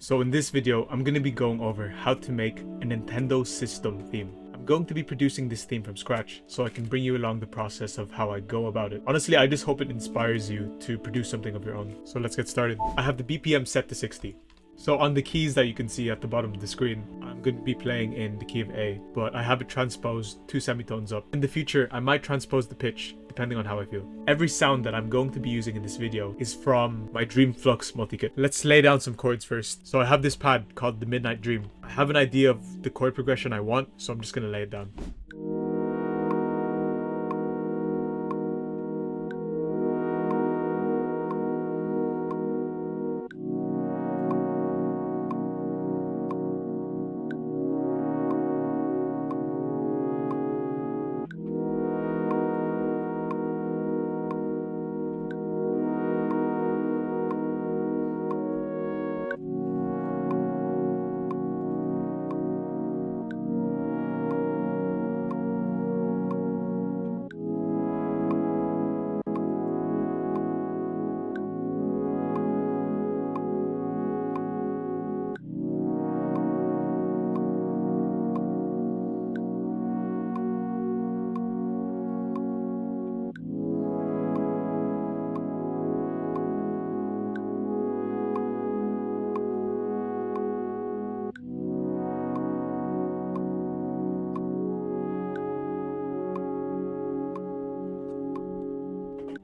So in this video, I'm going to be going over how to make a Nintendo system theme. I'm going to be producing this theme from scratch, so I can bring you along the process of how I go about it. Honestly, I just hope it inspires you to produce something of your own. So let's get started. I have the BPM set to 60. So on the keys that you can see at the bottom of the screen, I'm going to be playing in the key of A, but I have it transposed 2 semitones up. In the future, I might transpose the pitch depending on how I feel. Every sound that I'm going to be using in this video is from my DreamFlux Multi-Kit. Let's lay down some chords first. So I have this pad called the Midnight Dream. I have an idea of the chord progression I want, so I'm just going to lay it down.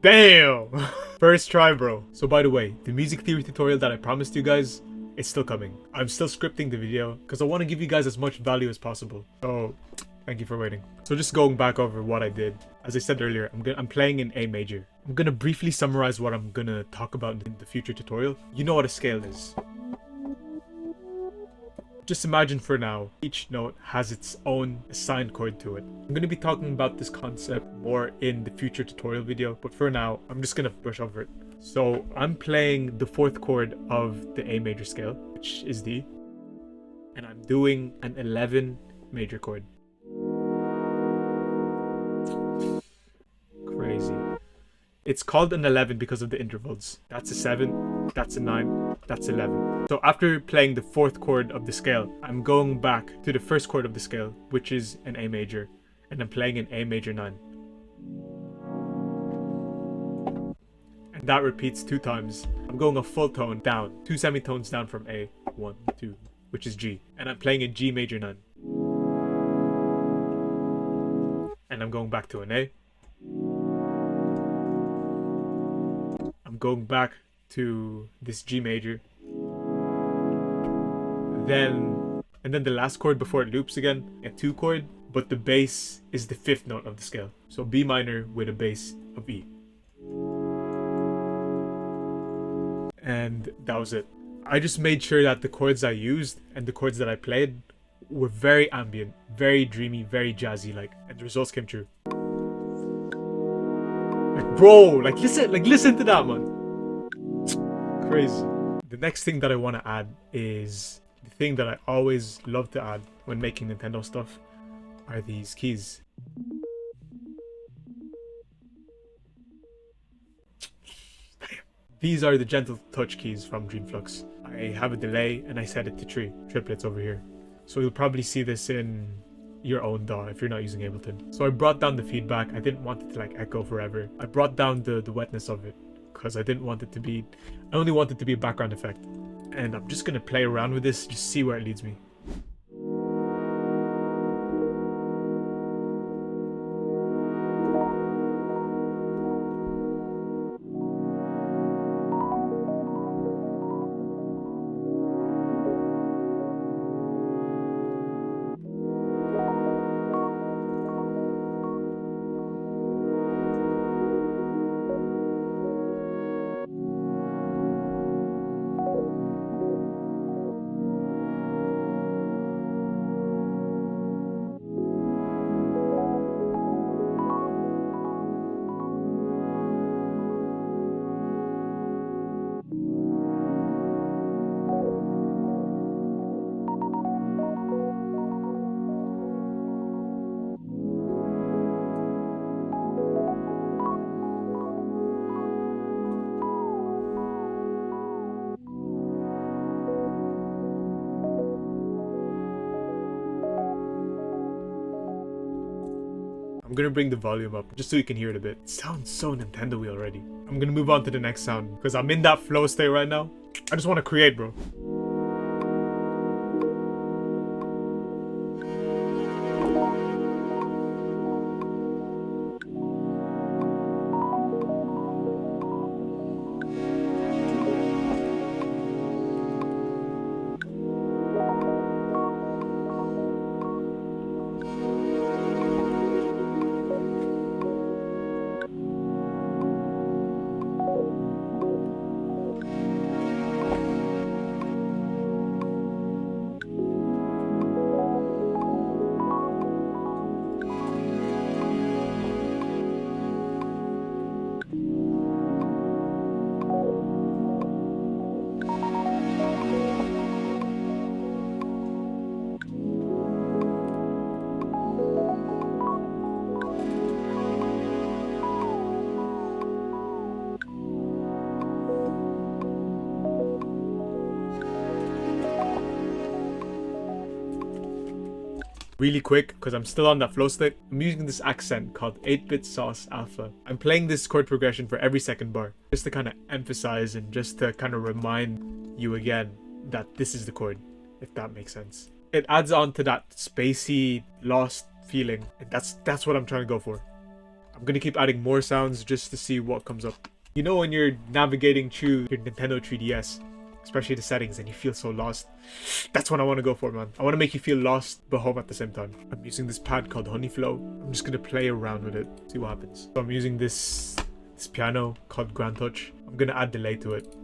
Damn! First try, bro. So by the way, the music theory tutorial that I promised you guys is still coming. I'm still scripting the video because I want to give you guys as much value as possible. So thank you for waiting. So just going back over what I did. As I said earlier, I'm playing in A major. I'm gonna briefly summarize what I'm gonna talk about in the future tutorial. You know what a scale is. Just imagine for now, each note has its own assigned chord to it. I'm going to be talking about this concept more in the future tutorial video, but for now, I'm just going to brush over it. So I'm playing the 4th chord of the A major scale, which is D, and I'm doing an 11 major chord. Crazy. It's called an 11 because of the intervals. That's a 7, that's a 9, that's 11. So after playing the 4th chord of the scale, I'm going back to the 1st chord of the scale, which is an A major, and I'm playing an A major 9. And that repeats 2 times. I'm going a full tone down, 2 semitones down from A, 1, 2, which is G. And I'm playing a G major 9. And I'm going back to an A. I'm going back to this G major. And then the last chord before it loops again, a 2 chord, but the bass is the 5th note of the scale. So B minor with a bass of E. And that was it. I just made sure that the chords I used and the chords that I played were very ambient, very dreamy, very jazzy like, and the results came true. Like bro, listen to that, man. Crazy. The next thing that I want to add is the thing that I always love to add when making Nintendo stuff are these keys. These are the gentle touch keys from DreamFlux. I have a delay and I set it to 3 triplets over here. So you'll probably see this in your own DAW if you're not using Ableton. So I brought down the feedback. I didn't want it to like echo forever. I brought down the wetness of it because I didn't want it to be, I only want it to be a background effect. And I'm just gonna play around with this, just see where it leads me. gonna bring the volume up just so you can hear it a bit. It sounds so Nintendo-y already. I'm gonna move on to the next sound because I'm in that flow state right now. I just want to create, bro. Really quick, because I'm still on that flow state, I'm using this accent called 8-bit sauce alpha. I'm playing this chord progression for every second bar, just to kind of emphasize and just to kind of remind you again that this is the chord, if that makes sense. It adds on to that spacey, lost feeling, and that's what I'm trying to go for. I'm gonna keep adding more sounds just to see what comes up. You know when you're navigating through your Nintendo 3DS, especially the settings, and you feel so lost? That's what I want to go for, man. I want to make you feel lost but home at the same time. I'm using this pad called Honeyflow. I'm just gonna play around with it, see what happens. So I'm using this piano called Grand Touch. I'm gonna add delay to it.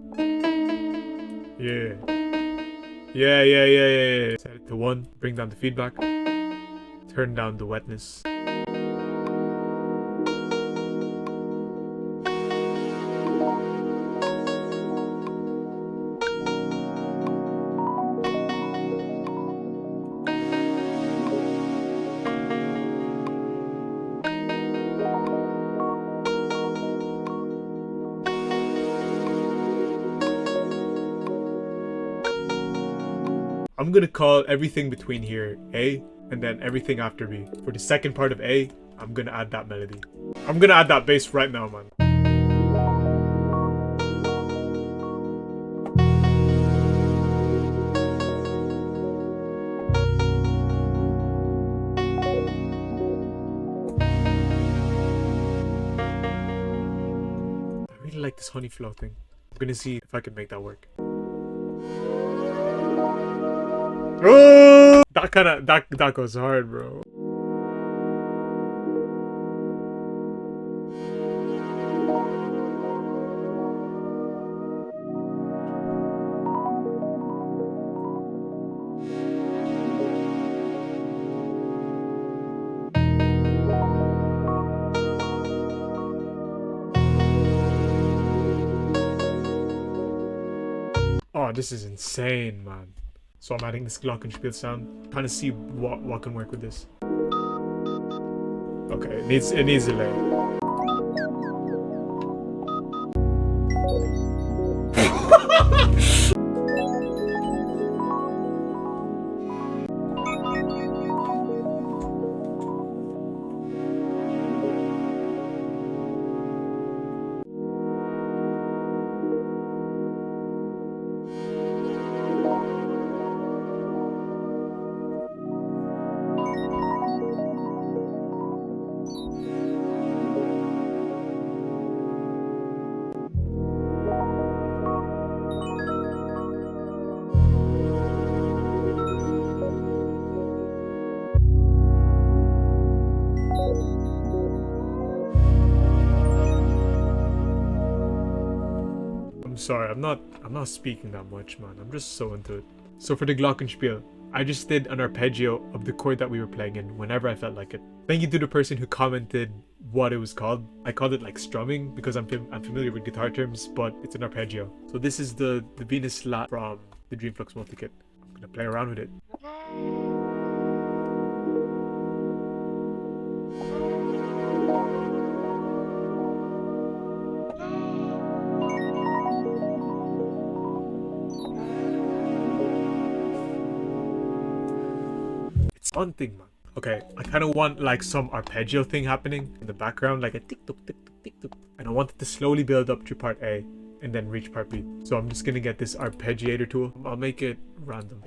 Yeah. Set it to 1, bring down the feedback, turn down the wetness. I'm gonna call everything between here A, and then everything after B. For the second part of A, I'm gonna add that melody. I'm gonna add that bass right now, man. I really like this honey flow thing. I'm gonna see if I can make that work. Oh, that goes hard, bro. Oh, this is insane, man. So I'm adding this glockenspiel sound, trying to see what can work with this. Okay, it needs delay. I'm sorry, I'm not speaking that much, man. I'm just so into it. So for the glockenspiel, I just did an arpeggio of the chord that we were playing in whenever I felt like it. Thank you to the person who commented what it was called. I called it like strumming because I'm familiar with guitar terms, but it's an arpeggio. So this is the Venus slat from the DreamFlux Multi-Kit. I'm gonna play around with it. It's one thing, man. Okay, I kind of want like some arpeggio thing happening in the background, like a tick-tock, tick-tock, tick-tock. And I want it to slowly build up to part A and then reach part B. So I'm just gonna get this arpeggiator tool. I'll make it random.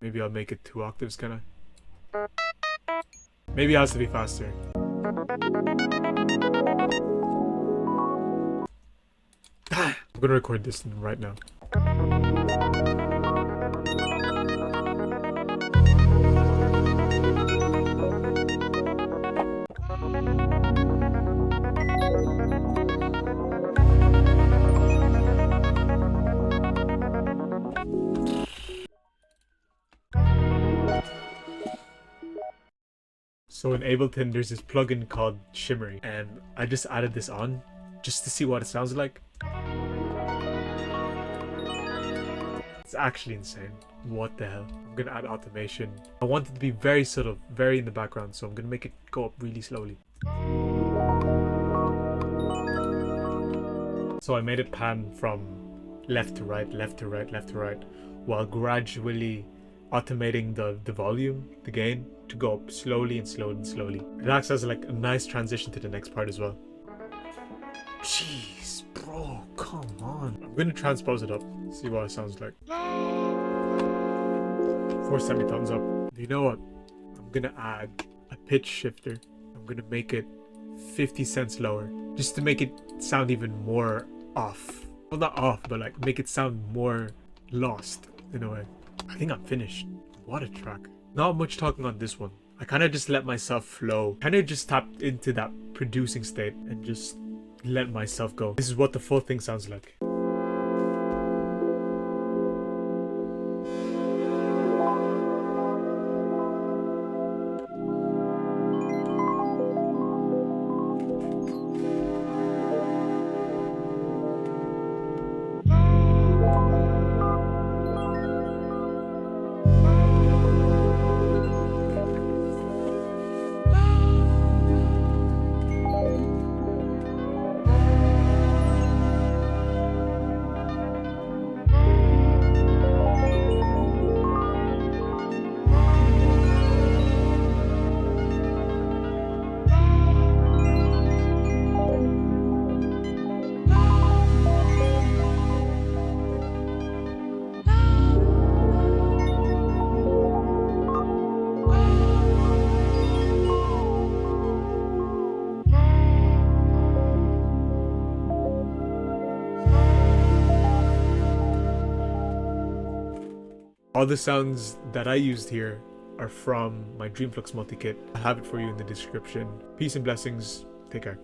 Maybe I'll make it 2 octaves, kind of. Maybe it has to be faster. I'm gonna record this right now. So in Ableton, there's this plugin called Shimmery, and I just added this on just to see what it sounds like. It's actually insane. What the hell? I'm gonna add automation. I want it to be very subtle, very in the background, so I'm gonna make it go up really slowly. So I made it pan from left to right, left to right, left to right, while gradually automating the volume, the gain, to go up slowly and slowly and slowly. It acts as like a nice transition to the next part as well. Jeez, bro, come on. I'm gonna transpose it up, see what it sounds like. 4 semi-tones up. You know what? I'm gonna add a pitch shifter. I'm gonna make it 50 cents lower, just to make it sound even more off. Well, not off, but like make it sound more lost in a way. I think I'm finished. What a track. Not much talking on this one. I kind of just let myself flow. Kind of just tapped into that producing state and just let myself go. This is what the full thing sounds like. All the sounds that I used here are from my DreamFlux Multi-Kit. I'll have it for you in the description. Peace and blessings. Take care.